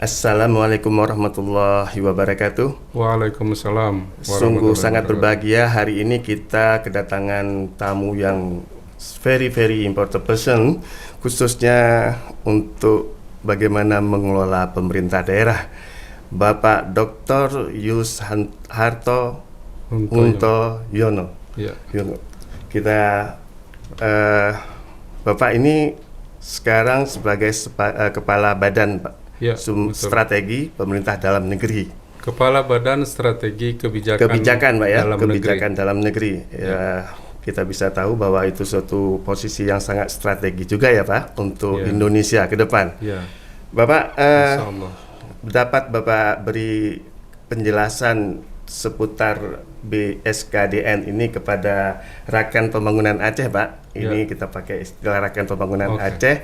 Assalamualaikum warahmatullahi wabarakatuh. Waalaikumsalam Sungguh warahmatullahi sangat wabarakatuh. berbahagia hari ini kita kedatangan tamu yang very important person, khususnya untuk bagaimana mengelola pemerintah daerah. Bapak Dr. Yus Harto Yono. Ya. Kita Bapak ini sekarang sebagai kepala badan Ya, strategi pemerintah dalam negeri. Kepala Badan Strategi Kebijakan Pak ya, dalam kebijakan negeri. dalam negeri. Ya, kita bisa tahu bahwa itu suatu posisi yang sangat strategi juga ya Pak untuk Ya. Indonesia ke depan. Ya, Bapak insyaallah. dapat Bapak beri penjelasan seputar BSKDN ini kepada Rakan Pembangunan Aceh, Pak. Ini kita pakai istilah Rakan Pembangunan Aceh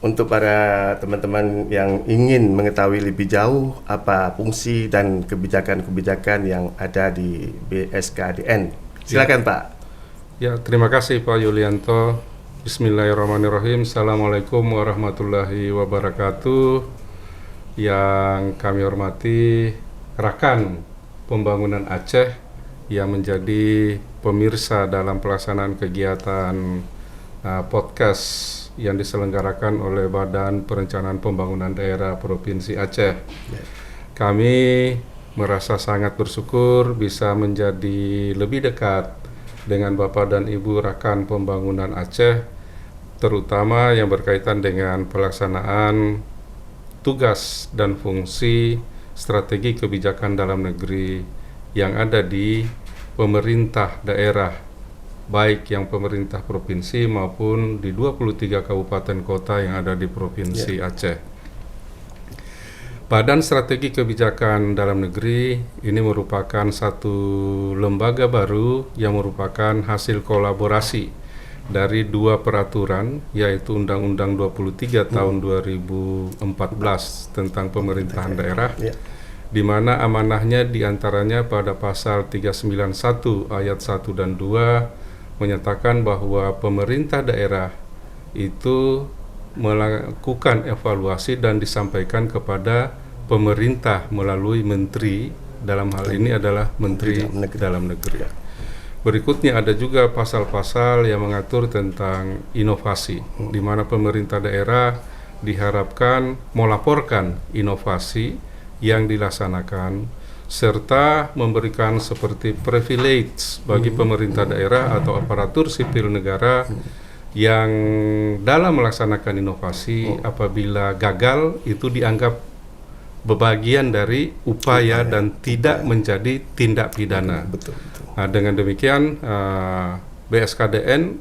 untuk para teman-teman yang ingin mengetahui lebih jauh apa fungsi dan kebijakan-kebijakan yang ada di BSKDN. Silakan, Pak. Ya, terima kasih Pak Yulianto. Bismillahirrahmanirrahim. Assalamualaikum warahmatullahi wabarakatuh. Yang kami hormati Rakan Pembangunan Aceh yang menjadi pemirsa dalam pelaksanaan kegiatan podcast yang diselenggarakan oleh Badan Perencanaan Pembangunan Daerah Provinsi Aceh. Kami merasa sangat bersyukur bisa menjadi lebih dekat dengan Bapak dan Ibu Rakan Pembangunan Aceh, terutama yang berkaitan dengan pelaksanaan tugas dan fungsi strategi kebijakan dalam negeri yang ada di pemerintah daerah, baik yang pemerintah provinsi maupun di 23 kabupaten kota yang ada di Provinsi Aceh. Badan Strategi Kebijakan Dalam Negeri ini merupakan satu lembaga baru yang merupakan hasil kolaborasi dari dua peraturan, yaitu Undang-Undang 23 tahun 2014 tentang pemerintahan daerah, di mana amanahnya diantaranya pada pasal 391 ayat 1 dan 2 menyatakan bahwa pemerintah daerah itu melakukan evaluasi dan disampaikan kepada pemerintah melalui menteri, dalam hal ini adalah Menteri Dalam Negeri. Berikutnya ada juga pasal-pasal yang mengatur tentang inovasi, di mana pemerintah daerah diharapkan melaporkan inovasi yang dilaksanakan serta memberikan seperti privilege bagi pemerintah daerah atau aparatur sipil negara yang dalam melaksanakan inovasi apabila gagal itu dianggap bagian dari upaya dan tidak menjadi tindak pidana. Nah, dengan demikian BSKDN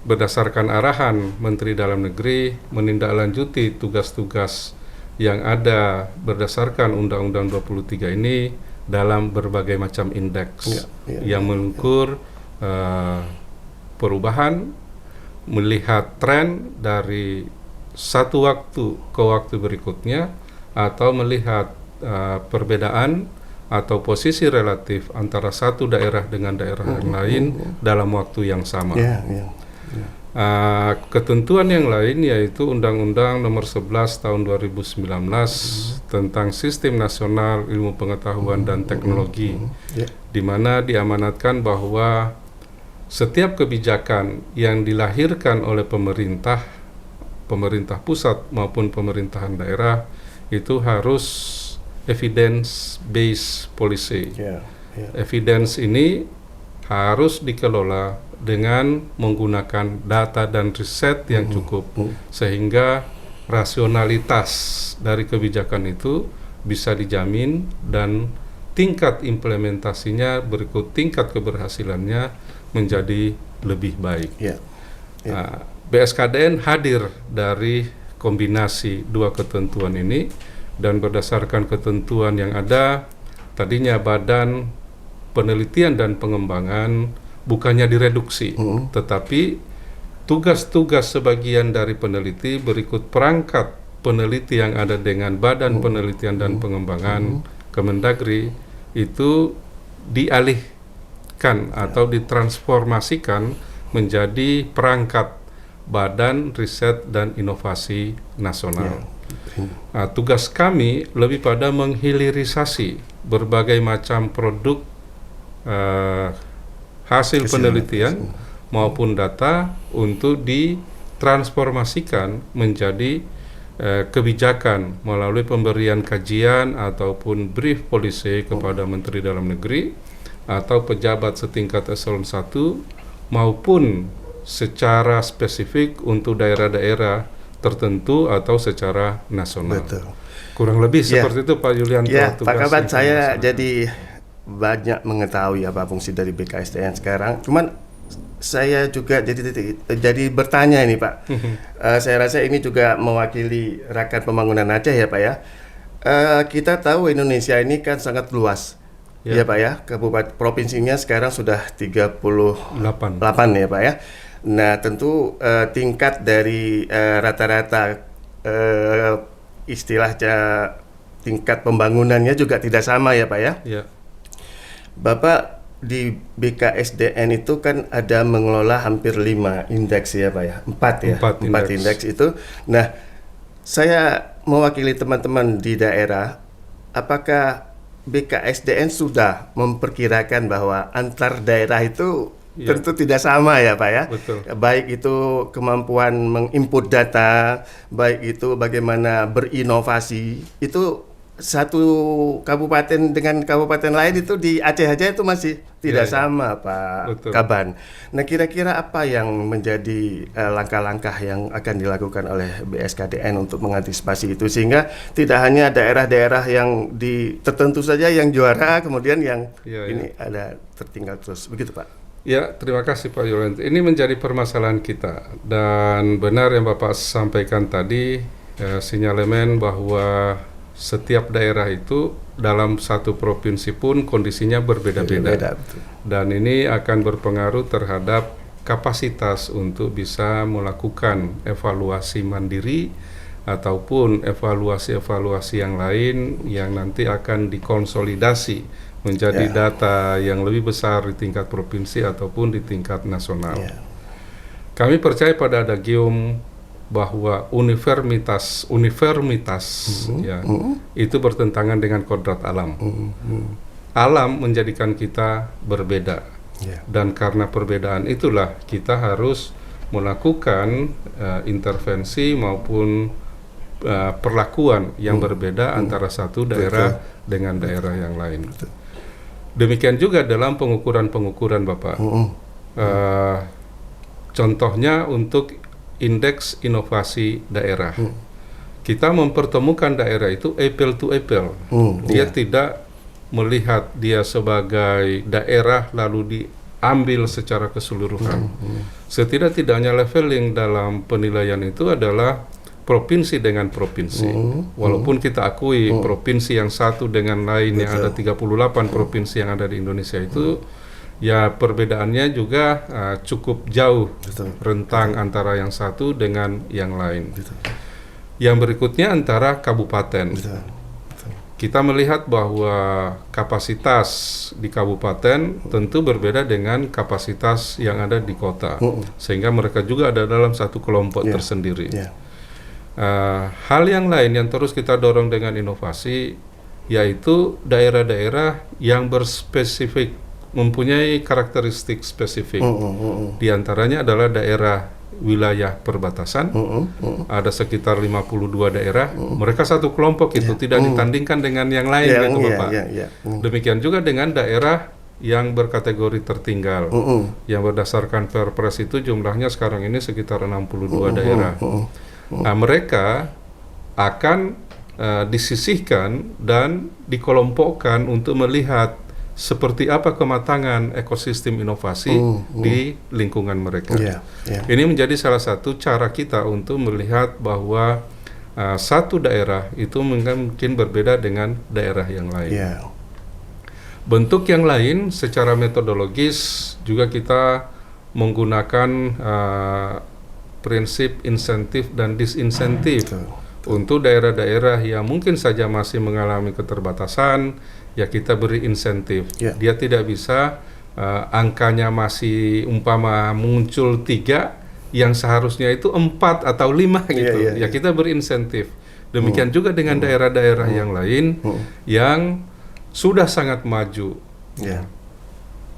berdasarkan arahan Menteri Dalam Negeri menindaklanjuti tugas-tugas yang ada berdasarkan Undang-Undang 23 ini dalam berbagai macam indeks yang mengukur perubahan, melihat tren dari satu waktu ke waktu berikutnya, atau melihat perbedaan atau posisi relatif antara satu daerah dengan daerah yang lain dalam waktu yang sama. Ketentuan yang lain yaitu Undang-Undang Nomor 11 Tahun 2019 tentang Sistem Nasional Ilmu Pengetahuan dan Teknologi, di mana diamanatkan bahwa setiap kebijakan yang dilahirkan oleh pemerintah pusat maupun pemerintahan daerah itu harus evidence-based policy. Evidence ini harus dikelola dengan menggunakan data dan riset yang cukup, sehingga rasionalitas dari kebijakan itu bisa dijamin dan tingkat implementasinya berikut tingkat keberhasilannya menjadi lebih baik. Nah, BSKDN hadir dari kombinasi dua ketentuan ini, dan berdasarkan ketentuan yang ada, tadinya Badan Penelitian dan Pengembangan bukannya direduksi, tetapi tugas-tugas sebagian dari peneliti berikut perangkat peneliti yang ada dengan Badan Penelitian dan Pengembangan Kemendagri itu dialihkan atau ditransformasikan menjadi perangkat Badan Riset dan Inovasi Nasional. Tugas kami lebih pada menghilirisasi berbagai macam produk hasil penelitian maupun data untuk ditransformasikan menjadi kebijakan melalui pemberian kajian ataupun brief policy kepada Menteri Dalam Negeri atau pejabat setingkat eselon 1 maupun secara spesifik untuk daerah-daerah tertentu atau secara nasional. Betul. Kurang lebih seperti itu Pak Yulianto. Ya, Pak Kaban, saya jadi banyak mengetahui apa fungsi dari BKSDN sekarang. Cuman saya juga jadi bertanya ini Pak. Saya rasa ini juga mewakili Rakan Pembangunan Aceh ya Pak ya. Kita tahu Indonesia ini kan sangat luas. Ya Pak ya, kabupaten provinsinya sekarang sudah 38 ya Pak ya. Nah tentu tingkat dari rata-rata istilahnya tingkat pembangunannya juga tidak sama ya Pak ya. Bapak di BKSDN itu kan ada mengelola hampir 5 indeks ya Pak ya, 4 indeks itu. Nah saya mewakili teman-teman di daerah, apakah BKSDN sudah memperkirakan bahwa antar daerah itu tentu tidak sama ya Pak ya. Betul. Baik itu kemampuan menginput data, baik itu bagaimana berinovasi, itu satu kabupaten dengan kabupaten lain itu di Aceh aja itu masih tidak sama Pak Betul. Kaban. Nah kira-kira apa yang menjadi langkah-langkah yang akan dilakukan oleh BSKDN untuk mengantisipasi itu sehingga tidak hanya daerah-daerah yang tertentu saja yang juara kemudian yang ini ada tertinggal terus, begitu Pak? Ya, terima kasih Pak Yulianto. Ini menjadi permasalahan kita dan benar yang Bapak sampaikan tadi, sinyalemen bahwa setiap daerah itu dalam satu provinsi pun kondisinya berbeda-beda. Dan ini akan berpengaruh terhadap kapasitas untuk bisa melakukan evaluasi mandiri ataupun evaluasi-evaluasi yang lain yang nanti akan dikonsolidasi menjadi data yang lebih besar di tingkat provinsi ataupun di tingkat nasional. Kami percaya pada adagium bahwa uniformitas itu bertentangan dengan kodrat alam. Alam menjadikan kita berbeda, dan karena perbedaan itulah kita harus melakukan intervensi maupun perlakuan yang berbeda antara satu daerah dengan daerah yang lain. Demikian juga dalam pengukuran-pengukuran Bapak. Contohnya untuk indeks inovasi daerah. Kita mempertemukan daerah itu apple to apple. Dia tidak melihat dia sebagai daerah lalu diambil secara keseluruhan. Setidak-tidaknya leveling dalam penilaian itu adalah provinsi dengan provinsi. Walaupun kita akui provinsi yang satu dengan lain yang ada 38 provinsi yang ada di Indonesia itu ya perbedaannya juga cukup jauh rentang antara yang satu dengan yang lain. Yang berikutnya antara kabupaten. Kita melihat bahwa kapasitas di kabupaten tentu berbeda dengan kapasitas yang ada di kota, sehingga mereka juga ada dalam satu kelompok tersendiri. Hal yang lain yang terus kita dorong dengan inovasi yaitu daerah-daerah yang berspesifik, mempunyai karakteristik spesifik. Di antaranya adalah daerah wilayah perbatasan. Ada sekitar 52 daerah. Mereka satu kelompok itu tidak ditandingkan dengan yang lain gitu Bapak. Demikian juga dengan daerah yang berkategori tertinggal. Yang berdasarkan Perpres itu jumlahnya sekarang ini sekitar 62 daerah. Nah, mereka akan disisihkan dan dikelompokkan untuk melihat seperti apa kematangan ekosistem inovasi di lingkungan mereka. Ini menjadi salah satu cara kita untuk melihat bahwa satu daerah itu mungkin berbeda dengan daerah yang lain. Bentuk yang lain secara metodologis juga kita menggunakan prinsip insentif dan disinsentif. Untuk daerah-daerah yang mungkin saja masih mengalami keterbatasan, ya kita beri insentif. Dia tidak bisa angkanya masih umpama muncul 3 yang seharusnya itu 4 atau 5 gitu. Kita beri insentif. Demikian juga dengan daerah-daerah yang lain yang sudah sangat maju. Ya.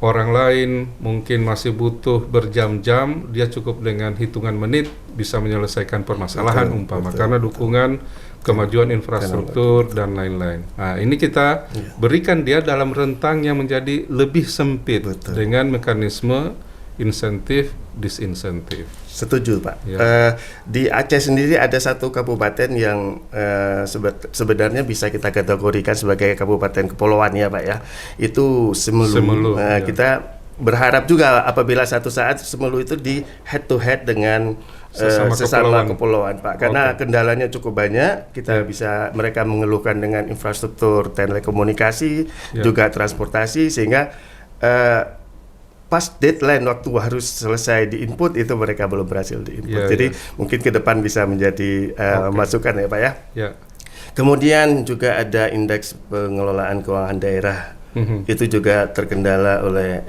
Orang lain mungkin masih butuh berjam-jam, dia cukup dengan hitungan menit bisa menyelesaikan permasalahan karena dukungan kemajuan infrastruktur dan lain-lain. Nah, ini kita berikan dia dalam rentang yang menjadi lebih sempit dengan mekanisme insentif disinsentif. Setuju, Pak. Ya. Di Aceh sendiri ada satu kabupaten yang sebenarnya bisa kita kategorikan sebagai kabupaten kepulauan ya, Pak ya. Itu Semelu. Ya. Kita berharap juga apabila satu saat Semelu itu di head to head dengan sesama kepulauan, Pak. Karena kendalanya cukup banyak. Kita bisa mereka mengeluhkan dengan infrastruktur telekomunikasi, juga transportasi, sehingga pas deadline waktu harus selesai di input itu mereka belum berhasil di input. Jadi mungkin ke depan bisa menjadi masukan ya, Pak ya. Kemudian juga ada indeks pengelolaan keuangan daerah. Itu juga terkendala oleh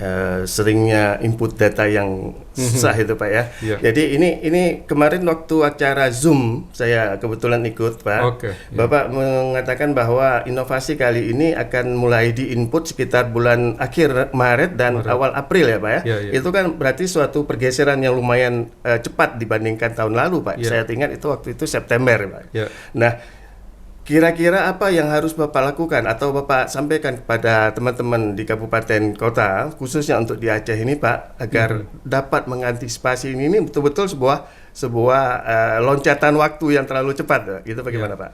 seringnya input data yang susah itu, Pak ya. Jadi ini kemarin waktu acara Zoom saya kebetulan ikut, Pak. Bapak mengatakan bahwa inovasi kali ini akan mulai diinput sekitar bulan akhir Maret dan awal April ya, Pak ya. Itu kan berarti suatu pergeseran yang lumayan cepat dibandingkan tahun lalu, Pak. Saya ingat itu waktu itu September, Pak. Nah, kira-kira apa yang harus Bapak lakukan atau Bapak sampaikan kepada teman-teman di kabupaten kota, khususnya untuk di Aceh ini, Pak, agar dapat mengantisipasi ini betul-betul sebuah loncatan waktu yang terlalu cepat, gitu bagaimana, Pak?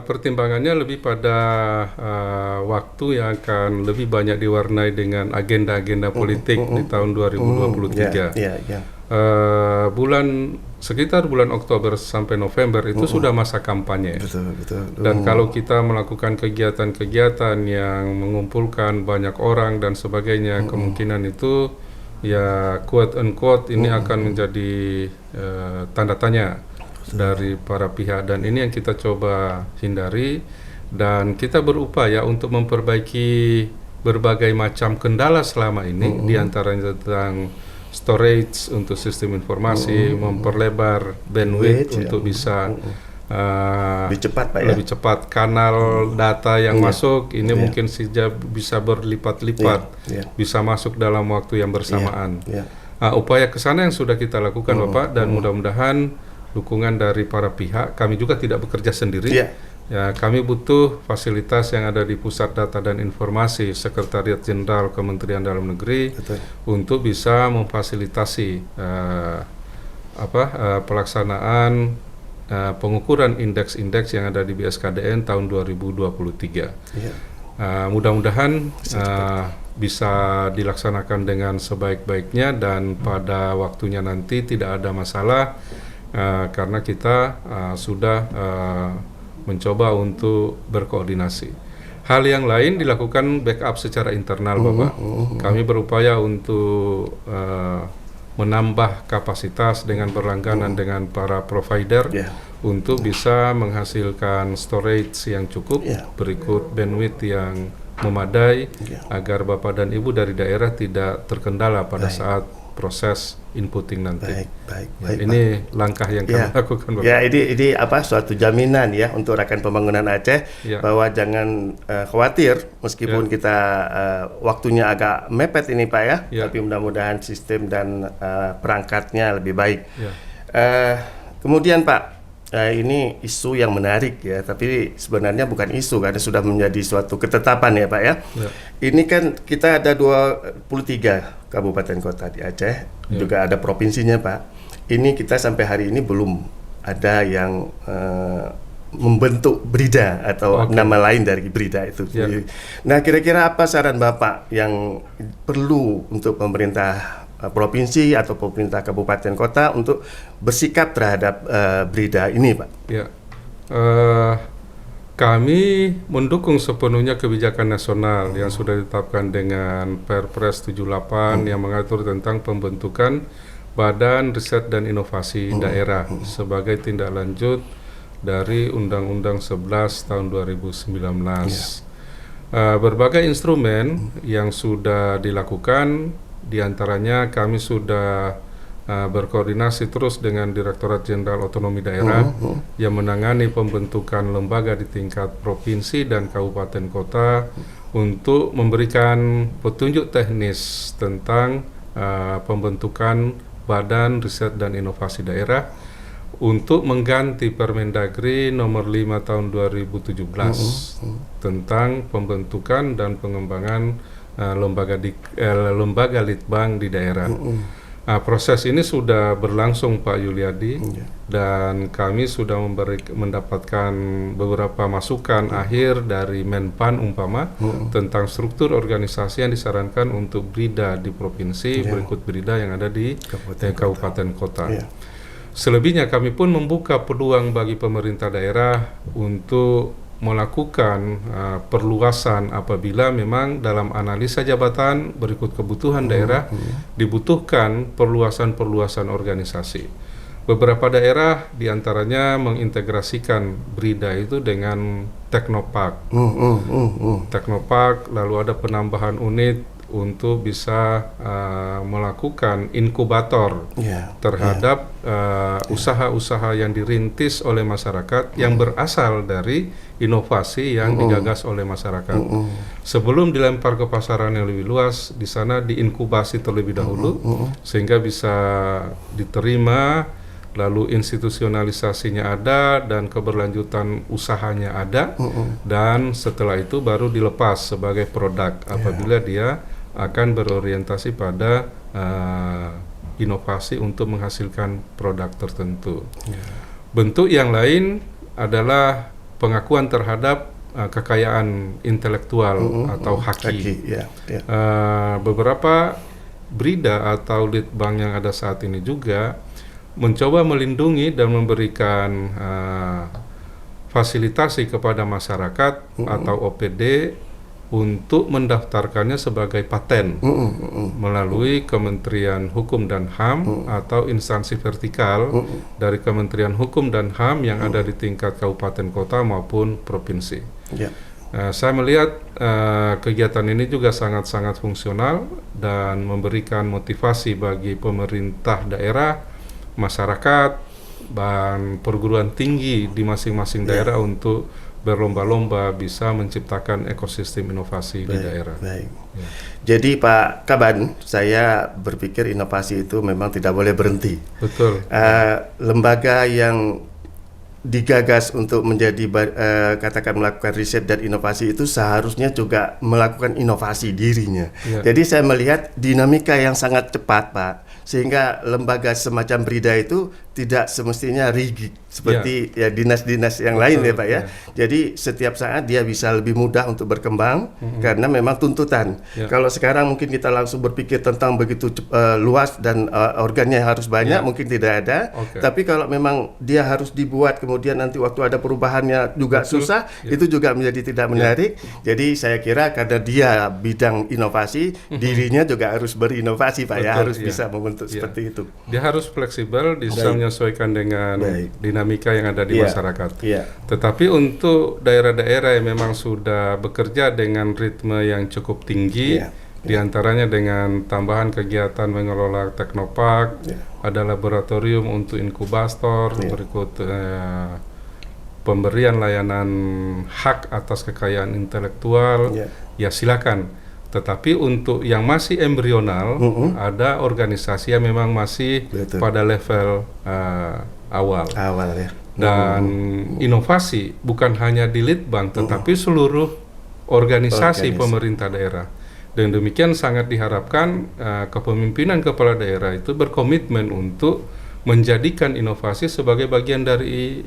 Pertimbangannya lebih pada waktu yang akan lebih banyak diwarnai dengan agenda-agenda politik di tahun 2023. Sekitar bulan Oktober sampai November itu sudah masa kampanye. Dan kalau kita melakukan kegiatan-kegiatan yang mengumpulkan banyak orang dan sebagainya, kemungkinan itu ya quote unquote ini akan menjadi tanda tanya dari para pihak, dan ini yang kita coba hindari, dan kita berupaya untuk memperbaiki berbagai macam kendala selama ini, diantaranya tentang storage untuk sistem informasi, memperlebar bandwidth untuk bisa lebih cepat kanal data yang masuk ini mungkin saja bisa berlipat-lipat, bisa masuk dalam waktu yang bersamaan. Upaya kesana yang sudah kita lakukan, Bapak, dan mudah-mudahan dukungan dari para pihak. Kami juga tidak bekerja sendiri. Ya, kami butuh fasilitas yang ada di Pusat Data dan Informasi Sekretariat Jenderal Kementerian Dalam Negeri untuk bisa memfasilitasi pelaksanaan pengukuran indeks-indeks yang ada di BSKDN tahun 2023. Mudah-mudahan bisa dilaksanakan dengan sebaik-baiknya dan pada waktunya nanti tidak ada masalah, karena kita sudah mencoba untuk berkoordinasi. Hal yang lain dilakukan backup secara internal, Bapak. Kami berupaya untuk menambah kapasitas dengan berlangganan dengan para provider untuk bisa menghasilkan storage yang cukup, berikut bandwidth yang memadai, agar Bapak dan Ibu dari daerah tidak terkendala pada saat proses inputting nanti. Baik, ini Pak. Langkah yang kami lakukan, Bapak. Ya, ini suatu jaminan ya untuk Rakan Pembangunan Aceh bahwa jangan khawatir meskipun kita waktunya agak mepet ini, Pak ya. Tapi mudah-mudahan sistem dan perangkatnya lebih baik. Kemudian, Pak, ini isu yang menarik ya, tapi sebenarnya bukan isu karena sudah menjadi suatu ketetapan ya, Pak ya. Ini kan kita ada 23 kabupaten kota di Aceh, juga ada provinsinya, Pak. Ini kita sampai hari ini belum ada yang membentuk BRIDA atau nama lain dari BRIDA itu. Nah, kira-kira apa saran Bapak yang perlu untuk pemerintah provinsi atau pemerintah kabupaten kota untuk bersikap terhadap BRIDA ini, Pak? Kami mendukung sepenuhnya kebijakan nasional yang sudah ditetapkan dengan Perpres 78 yang mengatur tentang pembentukan Badan Riset dan Inovasi Daerah sebagai tindak lanjut dari Undang-Undang 11 tahun 2019. Berbagai instrumen yang sudah dilakukan, diantaranya kami sudah berkoordinasi terus dengan Direktorat Jenderal Otonomi Daerah yang menangani pembentukan lembaga di tingkat provinsi dan kabupaten kota untuk memberikan petunjuk teknis tentang pembentukan Badan Riset dan Inovasi Daerah untuk mengganti Permendagri nomor 5 tahun 2017 tentang pembentukan dan pengembangan lembaga litbang di daerah. Proses ini sudah berlangsung Pak Yuliadi, dan kami sudah mendapatkan beberapa masukan akhir dari Menpan umpama tentang struktur organisasi yang disarankan untuk BRIDA di provinsi berikut BRIDA yang ada di kabupaten kota. Selebihnya kami pun membuka peluang bagi pemerintah daerah untuk melakukan perluasan apabila memang dalam analisa jabatan berikut kebutuhan daerah dibutuhkan perluasan organisasi. Beberapa daerah diantaranya mengintegrasikan BRIDA itu dengan Teknopark. Teknopark, lalu ada penambahan unit untuk bisa melakukan inkubator terhadap usaha-usaha yang dirintis oleh masyarakat yang berasal dari inovasi yang digagas oleh masyarakat. Sebelum dilempar ke pasaran yang lebih luas, di sana diinkubasi terlebih dahulu sehingga bisa diterima, lalu institusionalisasinya ada dan keberlanjutan usahanya ada, dan setelah itu baru dilepas sebagai produk apabila dia akan berorientasi pada inovasi untuk menghasilkan produk tertentu. Bentuk yang lain adalah pengakuan terhadap kekayaan intelektual atau haki. Beberapa BRIDA atau litbang yang ada saat ini juga mencoba melindungi dan memberikan fasilitasi kepada masyarakat atau OPD untuk mendaftarkannya sebagai paten melalui Kementerian Hukum dan HAM atau instansi vertikal dari Kementerian Hukum dan HAM yang ada di tingkat kabupaten kota maupun provinsi. Saya melihat kegiatan ini juga sangat-sangat fungsional dan memberikan motivasi bagi pemerintah daerah, masyarakat, dan perguruan tinggi di masing-masing daerah untuk berlomba-lomba bisa menciptakan ekosistem inovasi di daerah. Jadi Pak Kaban, saya berpikir inovasi itu memang tidak boleh berhenti. Betul. Lembaga yang digagas untuk menjadi katakan melakukan riset dan inovasi itu seharusnya juga melakukan inovasi dirinya. Jadi saya melihat dinamika yang sangat cepat, Pak, sehingga lembaga semacam BRIDA itu tidak semestinya rigid seperti dinas-dinas yang lain ya Pak ya. Jadi setiap saat dia bisa lebih mudah untuk berkembang karena memang tuntutan. Kalau sekarang mungkin kita langsung berpikir tentang begitu luas dan organnya harus banyak, mungkin tidak ada. Tapi kalau memang dia harus dibuat kemudian nanti waktu ada perubahannya juga susah, itu juga menjadi tidak menarik. Jadi saya kira karena dia bidang inovasi, dirinya juga harus berinovasi Pak harus bisa membentuk seperti itu. Dia harus fleksibel, bisa menyesuaikan dengan dinamika yang ada di masyarakat. Tetapi untuk daerah-daerah yang memang sudah bekerja dengan ritme yang cukup tinggi, diantaranya dengan tambahan kegiatan mengelola Teknopark, ada laboratorium untuk inkubator, berikut pemberian layanan hak atas kekayaan intelektual, ya silakan. Tetapi untuk yang masih embryonal, ada organisasi yang memang masih pada level awal. Dan inovasi bukan hanya di litbang, tetapi seluruh organisasi pemerintah daerah. Dan demikian sangat diharapkan kepemimpinan kepala daerah itu berkomitmen untuk menjadikan inovasi sebagai bagian dari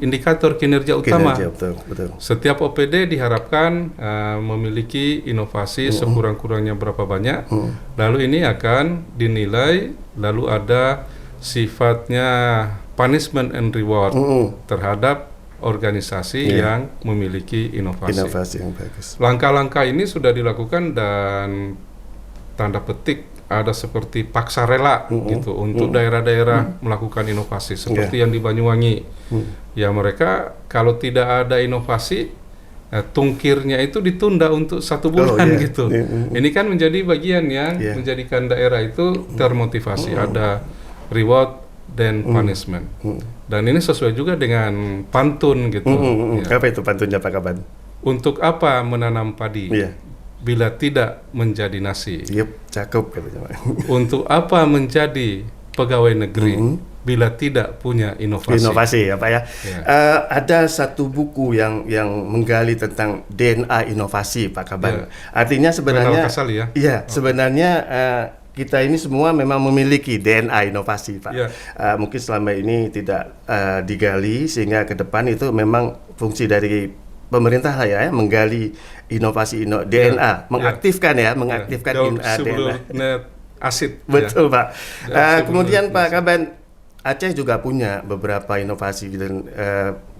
indikator kinerja utama. Betul. Setiap OPD diharapkan memiliki inovasi sekurang-kurangnya berapa banyak, lalu ini akan dinilai, lalu ada sifatnya punishment and reward terhadap organisasi yang memiliki inovasi yang bagus. Langkah-langkah ini sudah dilakukan dan tanda petik ada seperti paksa rela gitu untuk daerah-daerah melakukan inovasi seperti yang di Banyuwangi. Ya mereka kalau tidak ada inovasi tungkirnya itu ditunda untuk 1 bulan iya. gitu. Ini kan menjadi bagian yang menjadikan daerah itu termotivasi. Ada reward dan punishment. Dan ini sesuai juga dengan pantun gitu. Ya. Apa itu pantunnya Pak Kaban? Untuk apa menanam padi bila tidak menjadi nasi? Yep, cakep katanya Pak. Untuk apa menjadi pegawai negeri bila tidak punya inovasi? Inovasi ya Pak ya. Ada satu buku yang menggali tentang DNA inovasi Pak Kaban. Artinya sebenarnya Kasali, ya? Iya, sebenarnya kita ini semua memang memiliki DNA inovasi Pak. Mungkin selama ini tidak digali, sehingga ke depan itu memang fungsi dari pemerintah lah ya, menggali inovasi DNA, mengaktifkan Jauh DNA. sebelum net asid. Betul Pak. Kemudian Pak Kaban, Aceh juga punya beberapa inovasi dan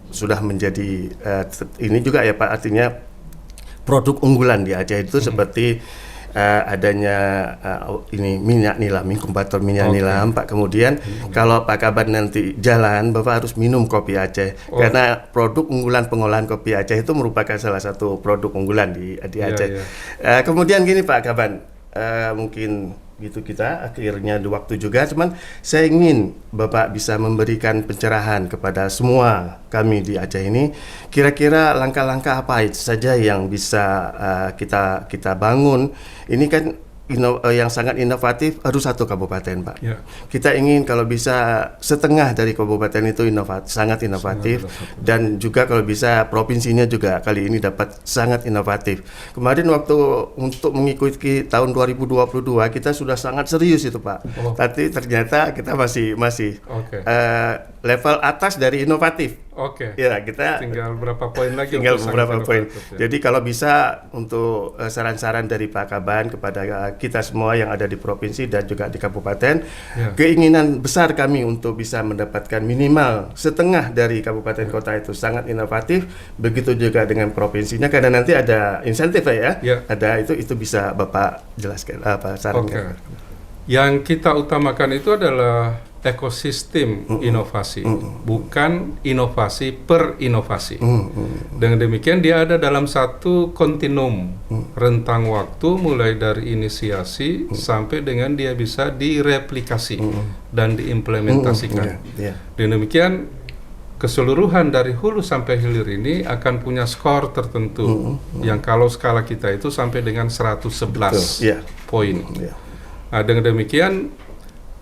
sudah menjadi ini juga ya Pak, artinya produk unggulan di Aceh itu seperti adanya ini minyak nilam, inkubator minyak nilam Pak. Kemudian kalau Pak Kaban nanti jalan, Bapak harus minum kopi Aceh karena produk unggulan pengolahan kopi Aceh itu merupakan salah satu produk unggulan di Aceh. Kemudian gini Pak Kaban, mungkin gitu kita akhirnya di waktu juga, cuman saya ingin Bapak bisa memberikan pencerahan kepada semua kami di Aceh ini, kira-kira langkah-langkah apa saja yang bisa kita bangun. Ini kan yang sangat inovatif harus 1 kabupaten Pak. Kita ingin kalau bisa setengah dari kabupaten itu sangat inovatif, dan juga kalau bisa provinsinya juga kali ini dapat sangat inovatif. Kemarin waktu untuk mengikuti tahun 2022 kita sudah sangat serius itu Pak. Tapi ternyata kita masih level atas dari inovatif. Ya, kita tinggal berapa poin lagi? Tinggal beberapa poin. Jadi kalau bisa untuk saran-saran dari Pak Kaban kepada kita semua yang ada di provinsi dan juga di kabupaten, keinginan besar kami untuk bisa mendapatkan minimal setengah dari kabupaten kota itu sangat inovatif. Begitu juga dengan provinsinya, karena nanti ada insentif ya. Ada itu bisa Bapak jelaskan apa sarannya. Yang kita utamakan itu adalah ekosistem inovasi, bukan inovasi per inovasi. Dengan demikian dia ada dalam satu kontinum rentang waktu, mulai dari inisiasi sampai dengan dia bisa direplikasi dan diimplementasikan. Dengan demikian keseluruhan dari hulu sampai hilir ini akan punya skor tertentu, yang kalau skala kita itu sampai dengan 111 poin. Nah, dengan demikian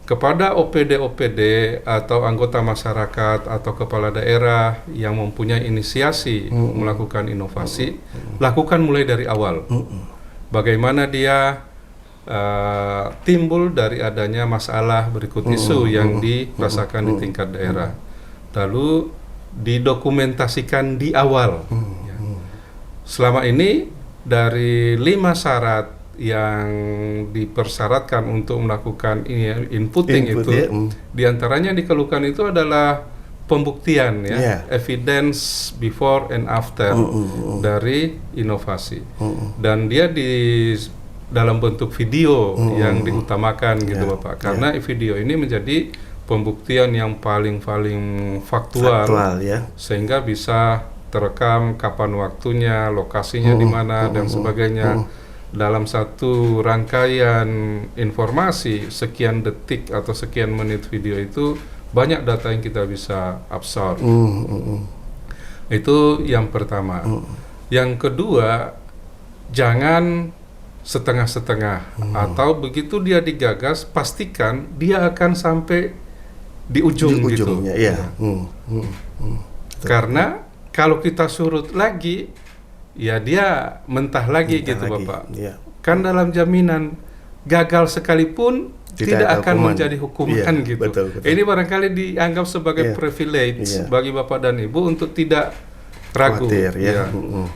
kepada OPD-OPD atau anggota masyarakat atau kepala daerah yang mempunyai inisiasi melakukan inovasi, lakukan mulai dari awal. Bagaimana dia timbul dari adanya masalah berikut isu yang dirasakan di tingkat daerah, lalu didokumentasikan di awal. Selama ini dari 5 syarat yang dipersyaratkan untuk melakukan inputting itu, diantaranya dikeluhkan itu adalah pembuktian evidence before and after dari inovasi, dan dia di dalam bentuk video yang diutamakan gitu Bapak, karena video ini menjadi pembuktian yang paling faktual sehingga bisa terekam kapan waktunya, lokasinya di mana dan sebagainya. Dalam satu rangkaian informasi sekian detik atau sekian menit video itu banyak data yang kita bisa absorb. Itu yang pertama. Yang kedua, jangan setengah-setengah, atau begitu dia digagas pastikan dia akan sampai di ujung gitu. Karena kalau kita surut lagi, ya dia mentah lagi gitu Bapak. Kan dalam jaminan gagal sekalipun tidak akan menjadi hukuman gitu. Betul. Ini barangkali dianggap sebagai privilege bagi Bapak dan Ibu untuk tidak ragu.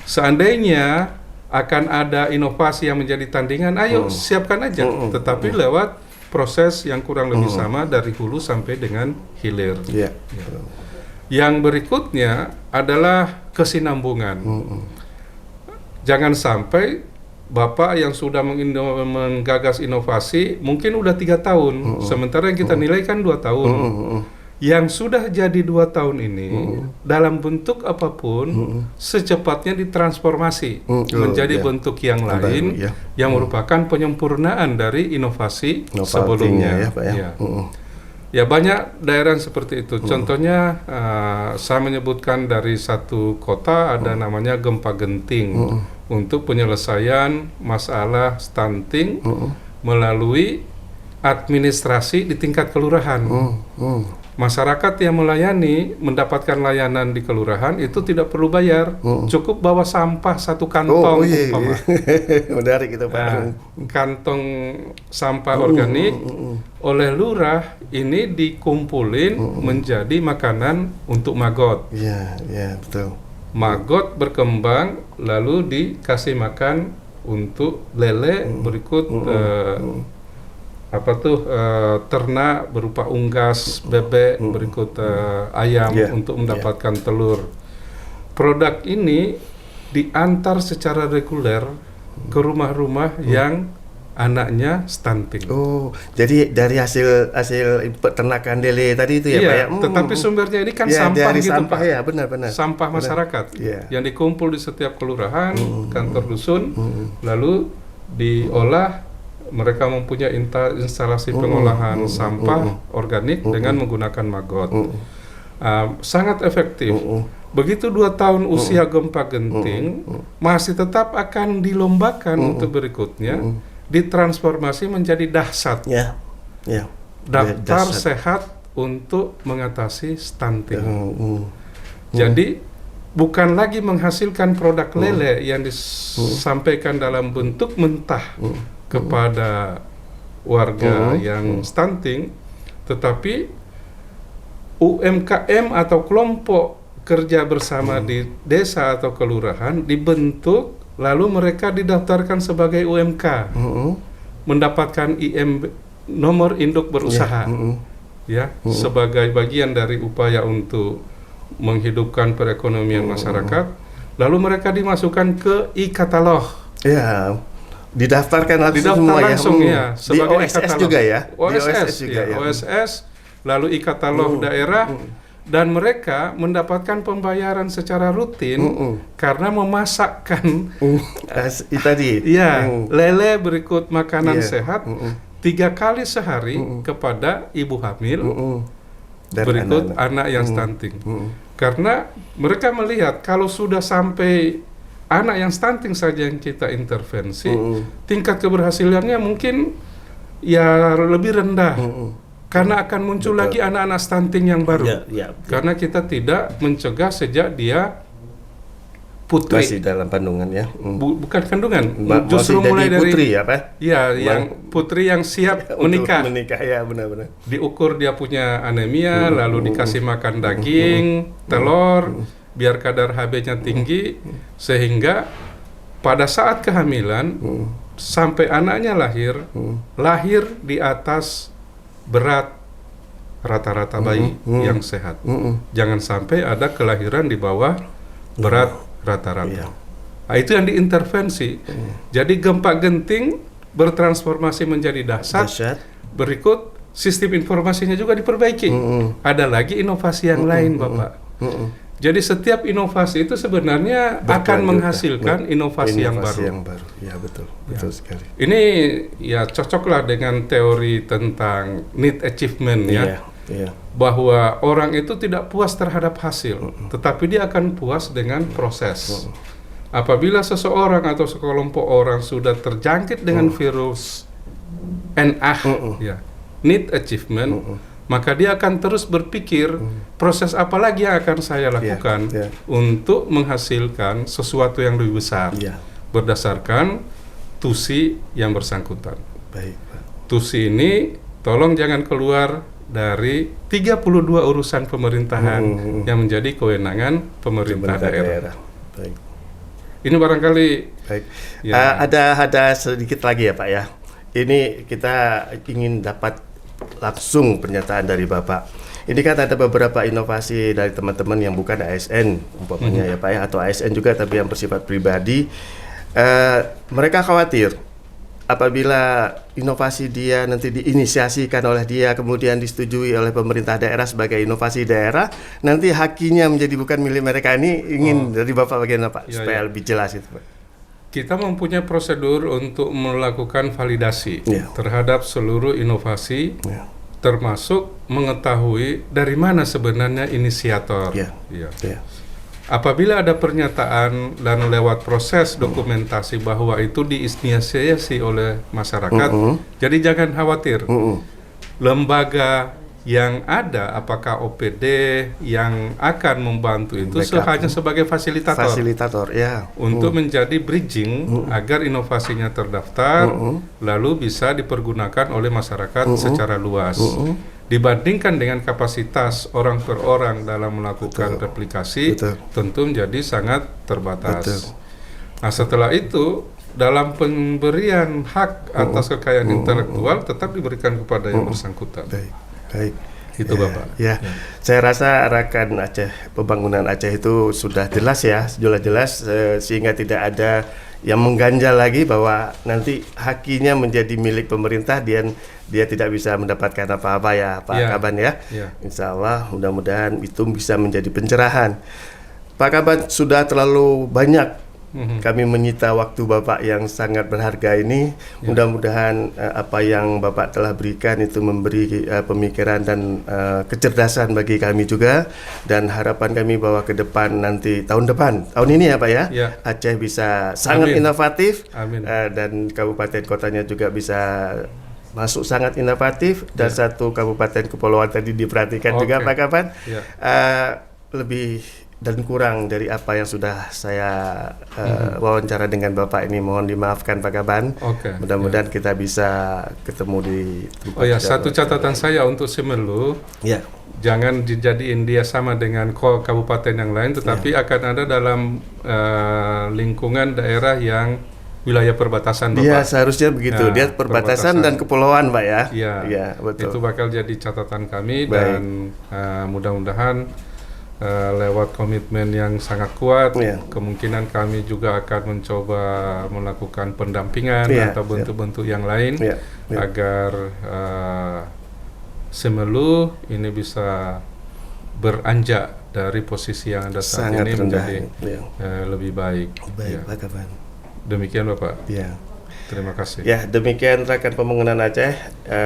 Seandainya akan ada inovasi yang menjadi tandingan, ayo siapkan aja. Tetapi lewat proses yang kurang lebih sama dari hulu sampai dengan hilir. Yang berikutnya adalah kesinambungan. Jangan sampai Bapak yang sudah menggagas inovasi mungkin udah 3 tahun, sementara yang kita nilai kan 2 tahun. Yang sudah jadi 2 tahun ini dalam bentuk apapun secepatnya ditransformasi menjadi bentuk yang lain yang merupakan penyempurnaan dari inovasi sebelumnya. Ya, Pak, ya. Ya, banyak daerah seperti itu. Contohnya saya menyebutkan dari satu kota ada namanya Gempa Genting untuk penyelesaian masalah stunting melalui administrasi di tingkat kelurahan. Masyarakat yang melayani mendapatkan layanan di kelurahan itu tidak perlu bayar, cukup bawa sampah 1 kantong umpama. Menarik itu, Pak. Nah, kantong sampah organik oleh lurah ini dikumpulin menjadi makanan untuk maggot. Iya, iya, betul. Maggot berkembang lalu dikasih makan untuk lele, berikut ternak berupa unggas, bebek, berikut ayam untuk mendapatkan telur. Produk ini diantar secara reguler ke rumah-rumah yang anaknya stunting. Oh, jadi dari hasil peternakan lele tadi itu ya, Pak ya? Tetapi sumbernya ini kan ya, sampah dari gitu, sampah, Pak. ya, benar-benar. Sampah masyarakat yang dikumpul di setiap kelurahan, kantor dusun, lalu diolah. Mereka mempunyai instalasi pengolahan sampah organik dengan menggunakan maggot. Sangat efektif. Begitu 2 tahun usia Gempa Genting, masih tetap akan dilombakan untuk berikutnya, ditransformasi menjadi dahsyat. Daftar sehat untuk mengatasi stunting. Jadi bukan lagi menghasilkan produk lele yang disampaikan dalam bentuk mentah kepada warga yang stunting, tetapi UMKM atau kelompok kerja bersama di desa atau kelurahan dibentuk, lalu mereka didaftarkan sebagai UMK, mendapatkan IM nomor induk berusaha, sebagai bagian dari upaya untuk menghidupkan perekonomian masyarakat. Lalu mereka dimasukkan ke e-katalog. Didaftarkan semua langsung ya, di OSS juga ya. OSS juga ya. OSS, lalu e-katalog daerah, dan mereka mendapatkan pembayaran secara rutin karena memasakkan tadi. Lele berikut makanan sehat 3 kali sehari kepada ibu hamil berikut anak yang stunting. Karena mereka melihat kalau sudah sampai anak yang stunting saja yang kita intervensi, tingkat keberhasilannya mungkin ya lebih rendah. Karena akan muncul lagi anak-anak stunting yang baru. Karena kita tidak mencegah sejak dia putri. Masih dalam kandungan ya. Bukan kandungan, justru mulai dari putri ya, Pak? Yang putri yang siap menikah. Menikah ya, benar-benar. Diukur dia punya anemia, lalu dikasih makan daging, telur, biar kadar Hb-nya tinggi, sehingga pada saat kehamilan sampai anaknya lahir di atas berat rata-rata bayi yang sehat. Jangan sampai ada kelahiran di bawah berat rata-rata. Nah, itu yang diintervensi. Jadi Gempa Genting bertransformasi menjadi dahsyat. Berikut sistem informasinya juga diperbaiki. Ada lagi inovasi yang lain, Bapak. Jadi setiap inovasi itu sebenarnya akan menghasilkan inovasi yang baru. Ya, betul sekali. Ini ya cocoklah dengan teori tentang need achievement bahwa orang itu tidak puas terhadap hasil, tetapi dia akan puas dengan proses. Apabila seseorang atau sekelompok orang sudah terjangkit dengan virus NA, need achievement, maka dia akan terus berpikir proses apa lagi yang akan saya lakukan untuk menghasilkan sesuatu yang lebih besar berdasarkan tusi yang bersangkutan. Baik, Pak. Tusi ini tolong jangan keluar dari 32 urusan pemerintahan yang menjadi kewenangan pemerintah daerah. Baik. Ini barangkali baik. Ada sedikit lagi ya, Pak ya. Ini kita ingin dapat langsung pernyataan dari Bapak. Ini kan ada beberapa inovasi dari teman-teman yang bukan ASN, umpamanya ya Pak ya, atau ASN juga tapi yang bersifat pribadi. Mereka khawatir apabila inovasi dia nanti diinisiasikan oleh dia, kemudian disetujui oleh pemerintah daerah sebagai inovasi daerah, nanti hakinya menjadi bukan milik mereka. Ini ingin dari Bapak bagaimana Pak, supaya lebih jelas itu Pak. Kita mempunyai prosedur untuk melakukan validasi terhadap seluruh inovasi, termasuk mengetahui dari mana sebenarnya inisiator. Apabila ada pernyataan dan lewat proses dokumentasi bahwa itu diinisiasi oleh masyarakat, jadi jangan khawatir. Lembaga yang ada, apakah OPD yang akan membantu itu hanya sebagai fasilitator, untuk menjadi bridging agar inovasinya terdaftar, lalu bisa dipergunakan oleh masyarakat secara luas. Dibandingkan dengan kapasitas orang per orang dalam melakukan replikasi, tentu menjadi sangat terbatas. Nah, setelah itu dalam pemberian hak atas kekayaan intelektual tetap diberikan kepada yang bersangkutan. Baik. Itu Bapak. Saya rasa Rakan Aceh, pembangunan Aceh itu sudah jelas ya, jelas sehingga tidak ada yang mengganjal lagi bahwa nanti hakinya menjadi milik pemerintah dan dia tidak bisa mendapatkan apa-apa ya Pak Kaban ya. Insya Allah mudah-mudahan itu bisa menjadi pencerahan. Pak Kaban, sudah terlalu banyak kami menyita waktu Bapak yang sangat berharga ini. Mudah-mudahan apa yang Bapak telah berikan itu memberi pemikiran dan kecerdasan bagi kami juga, dan harapan kami bahwa ke depan nanti tahun ini ya Pak ya, Aceh bisa sangat inovatif. Dan kabupaten kotanya juga bisa masuk sangat inovatif, dan satu kabupaten kepulauan tadi diperhatikan juga Pak Kaban. Lebih dan kurang dari apa yang sudah saya wawancara dengan Bapak ini, mohon dimaafkan Pak Kaban. Mudah-mudahan kita bisa ketemu di tempat. Satu catatan saya untuk Simelu, jangan dijadiin dia sama dengan kabupaten yang lain, tetapi akan ada dalam lingkungan daerah yang wilayah perbatasan Bapak. Iya, seharusnya begitu. Dia perbatasan dan kepulauan Pak ya. Iya, betul. Itu bakal jadi catatan kami. Dan mudah-mudahan lewat komitmen yang sangat kuat, kemungkinan kami juga akan mencoba melakukan pendampingan atau bentuk-bentuk yang lain agar Simelu ini bisa beranjak dari posisi yang ada saat ini menjadi lebih baik. Pak Kaban. Demikian Bapak. Terima kasih. Demikian Rakan Pembangunan Aceh.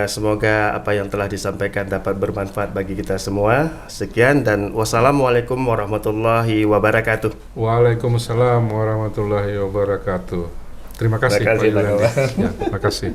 Semoga apa yang telah disampaikan dapat bermanfaat bagi kita semua. Sekian dan wassalamualaikum warahmatullahi wabarakatuh. Waalaikumsalam warahmatullahi wabarakatuh. Terima kasih Pak Yulandi. Terima kasih.